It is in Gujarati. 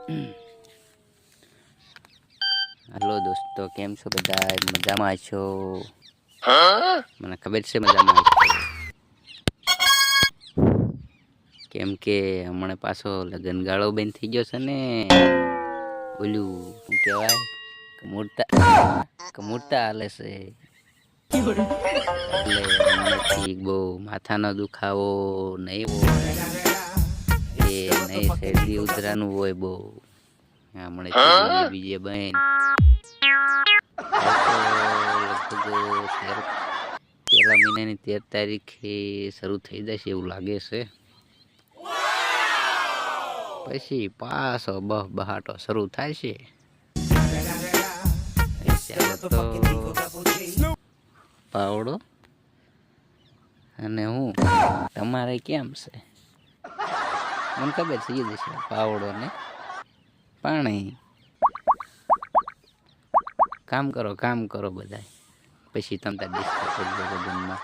हेलो दोस्तों केम छो बधाय मजामां छो મને ખબર છે મજામાં છો કેમ કે હમણે પાછો લગન ગાળો બેન થઈ ગયો છે ને ઓલું શું કહેવાય કમૂરતા હાલે છે એટલે હમણાંથી બહુ માથાનો દુખાવો નહીં હોય એ નહીં શરદી ઉધરાનું હોય બહુ હમણાંથી બીજે બહેન લગભગ પહેલા મહિનાની 13 તારીખે શરૂ થઈ જશે એવું લાગે છે પછી પાછો બહાટો શરૂ થાય છે અત્યારે તો પાવડો અને હું તમારે કેમ છે મને ખબર છે એ જશે પાવડો ને પાણી કામ કરો બધા પછી તમે ડિસ્કસ કરજો લગ્નમાં